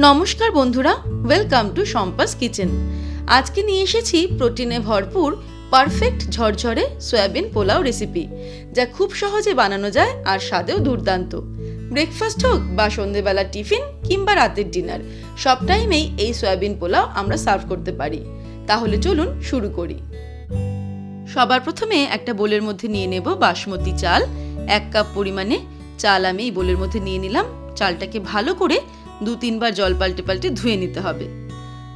নমস্কার বন্ধুরা, welcome to Shampa's kitchen. আজকে নিয়ে এসেছি প্রোটিনে ভরপুর পারফেক্ট ঝরঝরে সয়াবিন পোলাও রেসিপি, যা খুব সহজে বানানো যায় আর স্বাদেও দুর্দান্ত। ব্রেকফাস্ট হোক বা সন্ধ্যেবেলা টিফিন কিংবা রাতের ডিনার, সব টাইমেই এই সয়াবিন পোলাও আমরা সার্ভ করতে পারি। তাহলে চলুন শুরু করি। সবার প্রথমে একটা বোলের মধ্যে নিয়ে নেব বাসমতি চাল। 1 কাপ পরিমাণে চাল আমি এই বোলের মধ্যে নিয়ে নিলাম। চালটাকে ভালো করে 2-3 বার জল পাল্টে পাল্টে ধুয়ে নিতে হবে।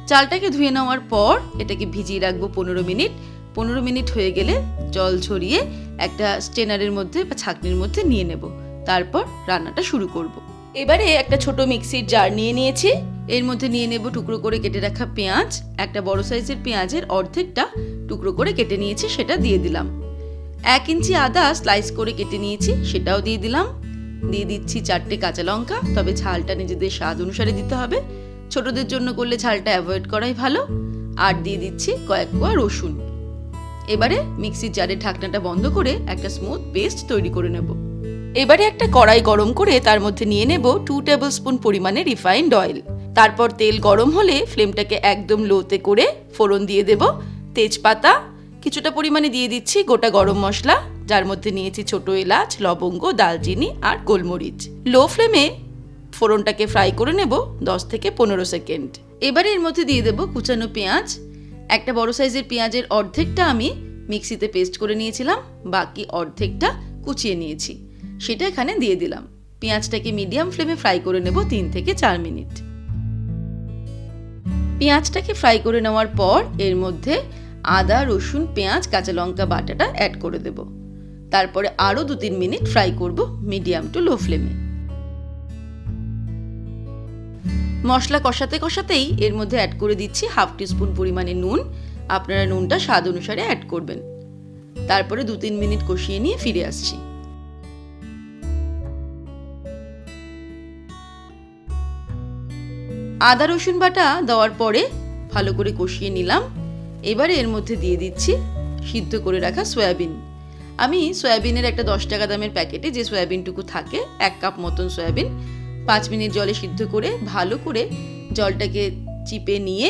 চালটাকে ধুয়ে নেওয়ার পর এটাকে ভিজিয়ে রাখবো 15 মিনিট। 15 মিনিট হয়ে গেলে জল ঝরিয়ে একটা স্ট্রেনারের মধ্যে বা ছাঁকনির মধ্যে নিয়ে নেব। তারপর রান্নাটা শুরু করব। এবারে একটা ছোট মিক্সির জার নিয়ে নিয়েছি। এর মধ্যে নিয়ে নেব টুকরো করে কেটে রাখা পেঁয়াজ। একটা বড় সাইজের পেঁয়াজের অর্ধেকটা টুকরো করে কেটে নিয়েছি, সেটা দিয়ে দিলাম। 1 ইঞ্চি আদা স্লাইস করে কেটে নিয়েছি, সেটাও দিয়ে দিলাম। দিয়ে দিচ্ছি 4টে কাঁচা লঙ্কা, তবে ঝালটা নিজেদের স্বাদ অনুসারে দিতে হবে। ছোটদের জন্য করলে ঝালটা অ্যাভয়েড করাই ভালো। আর দিয়ে দিচ্ছি কয়েক কোয়া রসুন। এবারে মিক্সির জারের ঢাকনাটা বন্ধ করে একটা স্মুথ পেস্ট তৈরি করে নেব। এবারে একটা কড়াই গরম করে তার মধ্যে নিয়ে নেব 2 টেবিল স্পুন পরিমাণে রিফাইন্ড অয়েল। তারপর তেল গরম হলে ফ্লেমটাকে একদম লোতে করে ফোড়ন দিয়ে দেব। তেজপাতা, কিছুটা পরিমাণে দিয়ে দিচ্ছি গোটা গরম মশলা, যার মধ্যে নিয়েছি ছোট এলাচ, লবঙ্গ, দালচিনি আর গোলমরিচ। লো ফ্লেমে ফোড়নটাকে ফ্রাই করে নেব 10 থেকে 15 সেকেন্ড। এবারে এর মধ্যে দিয়ে দেব কুচানো পেঁয়াজ। একটা বড় সাইজের পেঁয়াজের অর্ধেকটা আমি মিক্সিতে পেস্ট করে নিয়েছিলাম, বাকি অর্ধেকটা কুচিয়ে নিয়েছি, সেটা এখানে দিয়ে দিলাম। পেঁয়াজটাকে মিডিয়াম ফ্লেমে ফ্রাই করে নেব 3 থেকে 4 মিনিট। পেঁয়াজটাকে ফ্রাই করে নেওয়ার পর এর মধ্যে আদা, রসুন, পেঁয়াজ, কাঁচা লঙ্কা বাটাটা অ্যাড করে দেব। তারপরে আরও 2-3 মিনিট ফ্রাই করব মিডিয়াম টু লো ফ্লেমে। মশলা কষাতে কষাতেই এর মধ্যে অ্যাড করে দিচ্ছি 1/2 টিস্পুন পরিমাণে নুন। আপনারা নুনটা স্বাদ অনুসারে অ্যাড করবেন। তারপরে 2-3 মিনিট কষিয়ে নিয়ে ফিরে আসছি। আদা রসুন বাটা দেওয়ার পরে ভালো করে কষিয়ে নিলাম। এবারে এর মধ্যে দিয়ে দিচ্ছি সিদ্ধ করে রাখা সয়াবিন। আমি সয়াবিনের একটা 10 টাকা দামের প্যাকেটে যে সয়াবিনটুকু থাকে, 1 কাপ মতন সয়াবিন 5 মিনিট জলে সিদ্ধ করে ভালো করে জলটাকে চিপে নিয়ে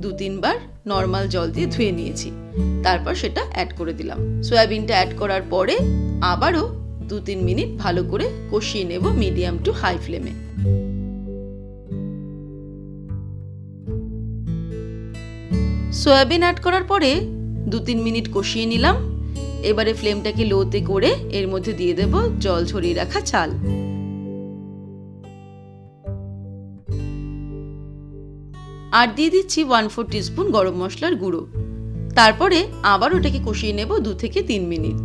2-3 বার নর্মাল জল দিয়ে ধুয়ে নিয়েছি। তারপর সেটা অ্যাড করে দিলাম। সয়াবিনটা অ্যাড করার পরে আবারও 2-3 মিনিট ভালো করে কষিয়ে নেব মিডিয়াম টু হাই ফ্লেমে। সয়াবিন অ্যাড করার পরে 2-3 মিনিট কষিয়ে নিলাম। এবারে ফ্লেমটাকে লোতে করে এর মধ্যে দিয়ে দেব জল ঝরিয়ে রাখা চাল। আর দিয়ে দিচ্ছি 1/4 টিস্পুন গরম মশলার গুঁড়ো। তারপরে আবার ওটাকে কষিয়ে নেব 2 থেকে 3 মিনিট।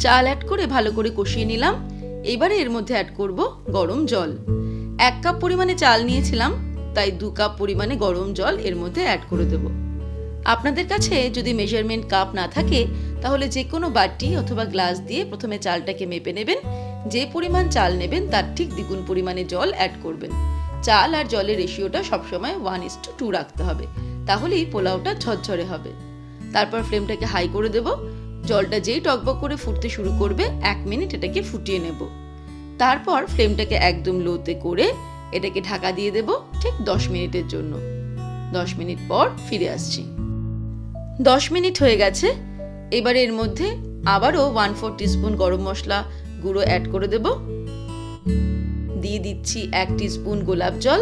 চাল অ্যাড করে ভালো করে কষিয়ে নিলাম। এবারে এর মধ্যে অ্যাড করব গরম জল। 1 কাপ পরিমাণে চাল নিয়েছিলাম, তাই 2 কাপ পরিমাণে গরম জল এর মধ্যে অ্যাড করে দেব। আপনাদের কাছে যদি মেজারমেন্ট কাপ না থাকে, তাহলে যে কোনো বাটি অথবা গ্লাস দিয়ে প্রথমে চালটাকে মেপে নেবেন। যে পরিমাণ চাল নেবেন তার ঠিক দ্বিগুণ পরিমাণে জল অ্যাড করবেন। চাল আর জলের রেশিওটা সবসময় 1:2 রাখতে হবে, তাহলেই পোলাওটা ঝরঝরে হবে। তারপর ফ্লেমটাকে হাই করে দেব। জলটা যেই টকবক করে ফুটতে শুরু করবে 1 মিনিট এটাকে ফুটিয়ে নেব। তারপর ফ্লেমটাকে একদম লোতে করে এটাকে ঢাকা দিয়ে দেব ঠিক 10 মিনিটের জন্য। 10 মিনিট পর ফিরে আসছি। 10 মিনিট হয়ে গেছে। এবারে এর মধ্যে আবারও 1/4 টিস্পুন গরম মশলা গুঁড়ো অ্যাড করে দেব। দিয়ে দিচ্ছি 1 টিস্পুন গোলাপ জল,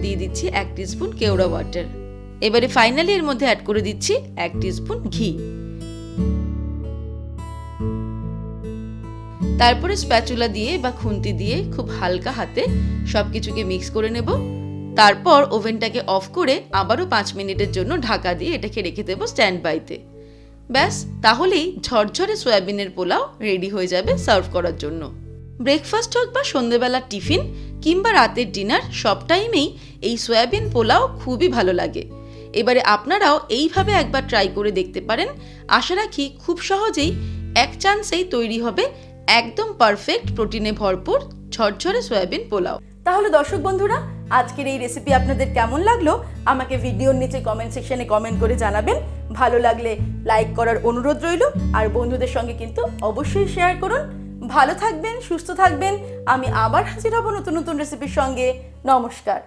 দিয়ে দিচ্ছি 1 টিস্পুন কেওড়া ওয়াটার। এবারে ফাইনালি এর মধ্যে অ্যাড করে দিচ্ছি 1 টিস্পুন ঘি। তারপরে স্প্যাচুলা দিয়ে বা খুন্তি দিয়ে খুব হালকা হাতে সবকিছুকে মিক্স করে নেব। তারপর ওভেনটাকে অফ করে আবারও 5 মিনিটের জন্য ঢাকা দিয়ে এটাকে রেখে দেব স্ট্যান্ড বাইতে। ব্যাস, তাহলেই ঝরঝরে সয়াবিনের পোলাও রেডি হয়ে যাবে সার্ভ করার জন্য। ব্রেকফাস্ট হোক বা সন্ধ্যেবেলার টিফিন কিংবা রাতের ডিনার, সব টাইমেই এই সয়াবিন পোলাও খুবই ভালো লাগে। এবারে আপনারাও এইভাবে একবার ট্রাই করে দেখতে পারেন। আশা রাখি খুব সহজেই এক চান্সেই তৈরি হবে একদম পারফেক্ট প্রোটিনে ভরপুর ঝরঝরে সয়াবিন পোলাও। তাহলে দর্শক বন্ধুরা, আজকের এই রেসিপি আপনাদের কেমন লাগলো আমাকে ভিডিওর নিচে কমেন্ট সেকশনে কমেন্ট করে জানাবেন। ভালো লাগলে লাইক করার অনুরোধ রইল, আর বন্ধুদের সঙ্গে কিন্তু অবশ্যই শেয়ার করুন। ভালো থাকবেন, সুস্থ থাকবেন। আমি আবার হাজির হব নতুন নতুন রেসিপির সঙ্গে। নমস্কার।